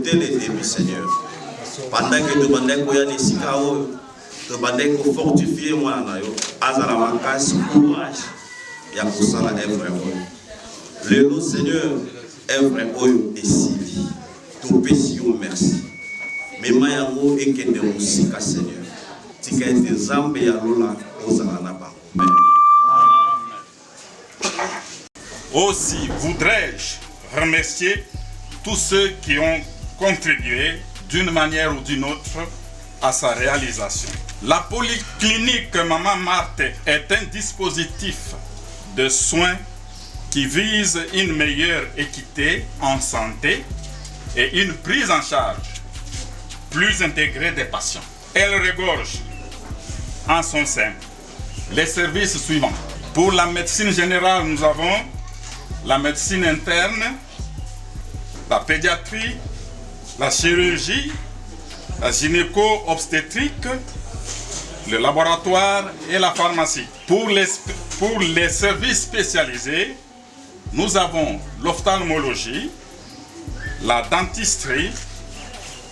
dès le début, Seigneur. Pendant que tu m'as dit que tu m'as fortifié, moi, azala makasi courage. Ya kusala œuvre. Le Seigneur, œuvre oyo esili. Tout péché merci. Mais mayango et que de musika, Seigneur. Tika ete zambe ya lola ozala na bango. Aussi voudrais-je remercier tous ceux qui ont contribué d'une manière ou d'une autre à sa réalisation. La polyclinique Maman Marthe est un dispositif de soins qui vise une meilleure équité en santé et une prise en charge plus intégrée des patients. Elle regorge en son sein les services suivants. Pour la médecine générale, nous avons la médecine interne, la pédiatrie, la chirurgie, la gynéco-obstétrique, le laboratoire et la pharmacie. Pour les services spécialisés, nous avons l'ophtalmologie, la dentisterie,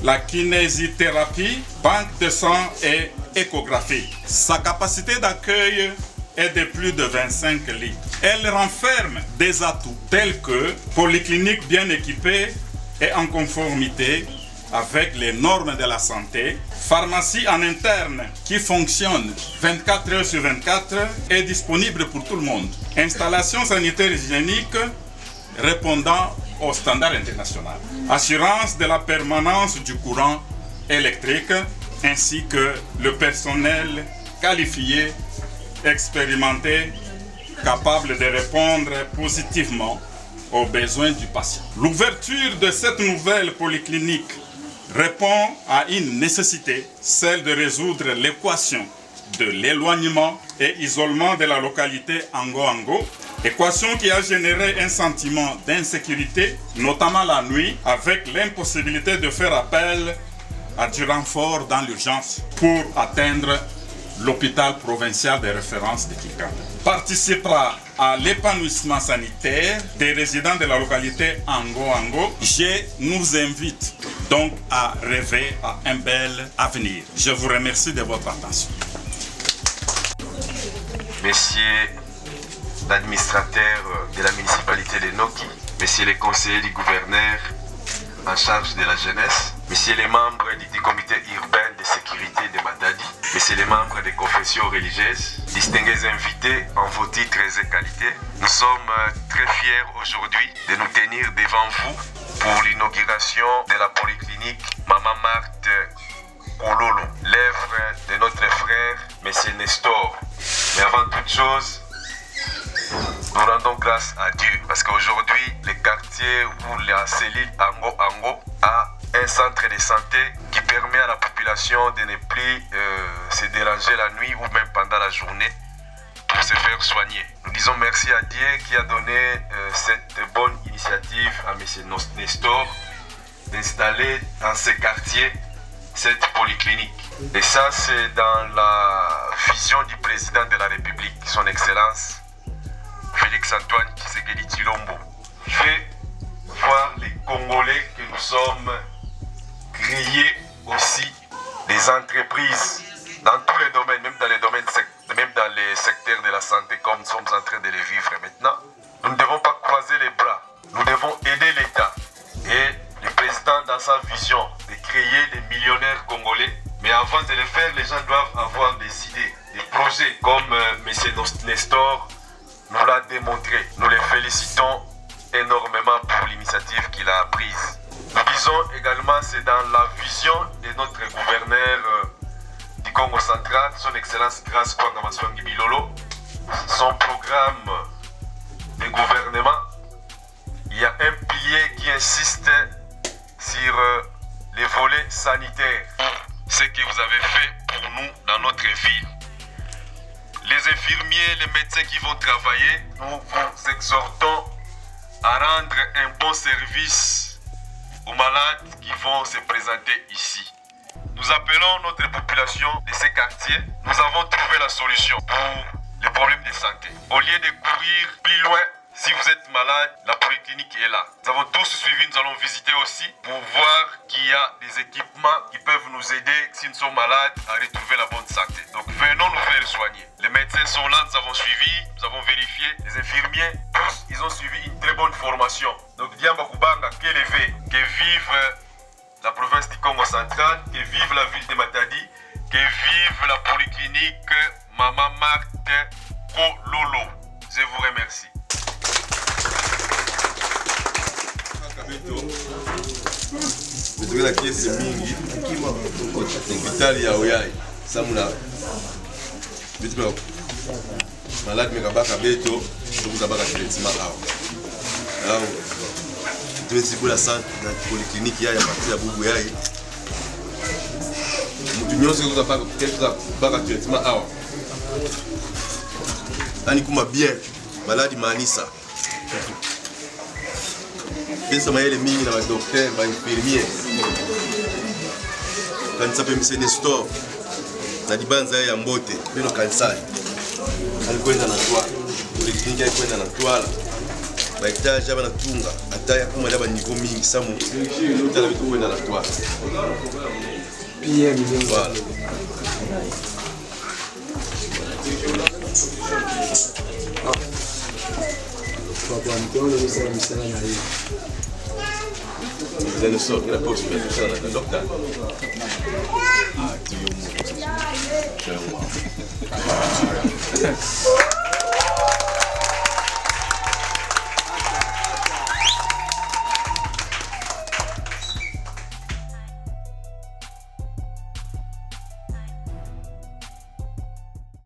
la kinésithérapie, banque de sang et échographie. Sa capacité d'accueil est de plus de 25 lits. Elle renferme des atouts tels que polyclinique bien équipée et en conformité avec les normes de la santé, pharmacie en interne qui fonctionne 24 heures sur 24 et disponible pour tout le monde, installation sanitaire hygiénique répondant aux standards internationaux, assurance de la permanence du courant électrique ainsi que le personnel qualifié, expérimenté, capable de répondre positivement aux besoins du patient. L'ouverture de cette nouvelle polyclinique répond à une nécessité, celle de résoudre l'équation de l'éloignement et isolement de la localité Ango-Ango, équation qui a généré un sentiment d'insécurité, notamment la nuit, avec l'impossibilité de faire appel à du renfort dans l'urgence pour atteindre l'hôpital provincial de référence de Kikanda. Participera à l'épanouissement sanitaire des résidents de la localité Ango-Ango. Je nous invite donc à rêver à un bel avenir. Je vous remercie de votre attention. Messieurs l'administrateur de la municipalité de Noki, messieurs les conseillers du gouverneur en charge de la jeunesse, messieurs les membres du comité urbain de sécurité de Matadi, messieurs les membres des confessions religieuses, distingués invités en vos titres et qualités, nous sommes très fiers aujourd'hui de nous tenir devant vous pour l'inauguration de la polyclinique Maman Marthe Kololo, l'œuvre de notre frère Monsieur Nestor. Mais avant toute chose, nous rendons grâce à Dieu parce qu'aujourd'hui, le quartier où la cellule Ango-Ango a un centre de santé qui permet à la population de ne plus se déranger la nuit ou même pendant la journée pour se faire soigner. Nous disons merci à Dieu qui a donné cette bonne initiative à M. Nestor d'installer dans ce quartier cette polyclinique. Et ça, c'est dans la vision du président de la République, son Excellence Félix Antoine Tshisekedi Tshilombo. Fait voir les Congolais que nous sommes, créer aussi des entreprises dans tous les domaines, même dans les secteurs de la santé comme nous sommes en train de les vivre maintenant. Nous ne devons pas croiser les bras, nous devons aider l'État. Et le président, dans sa vision de créer des millionnaires congolais, mais avant de le faire, les gens doivent avoir des idées, des projets comme M. Nestor nous l'a démontré. Nous les félicitons énormément pour l'initiative qu'il a prise. Nous disons également c'est dans la vision de notre gouverneur du Congo central, son Excellence Grace Kwanga Maswangi Bilolo, son programme de gouvernement. Il y a un pilier qui insiste sur les volets sanitaires. Ce que vous avez fait pour nous dans notre ville. Les infirmiers, les médecins qui vont travailler, nous vous exhortons à rendre un bon service aux malades qui vont se présenter ici. Nous appelons notre population de ces quartiers. Nous avons trouvé la solution pour les problèmes de santé. Au lieu de courir plus loin Si vous êtes malade, la polyclinique est là. Nous avons tous suivi, nous allons visiter aussi pour voir qu'il y a des équipements qui peuvent nous aider si nous sommes malades à retrouver la bonne santé. Donc venons nous faire soigner. Les médecins sont là, nous avons suivi, nous avons vérifié. Les infirmiers, tous, ils ont suivi une très bonne formation. Donc Diamba Kubanga, que vive la province du Congo central, que vive la ville de Matadi, que vive la polyclinique Maman Marthe Kololo. Je vous remercie. Betokela kiesi mingi hospitali ya Oyai samuna bitu malade mekabaka beto tokuzabaka traitement awa alors tuwezikula centre na polyclinique ya partir ya bubu yai mutu nyonso tokuzabaka traitement awa ani kuma bien malade manisa pensa mayele mingi na docteur ba infirmier kanisa pe mise de store na dibanza ya mbote bino kansai alikwenda na toa polyclinique alikwenda na toala ba etage aba na tunga ataya kuma laba niveau mingi samu tala bitu kwenda na toala PM voilà Papa mtono nisema msana na hii. Vous allez sortir la poste mais tout ça dans le docteur. Ah, tu es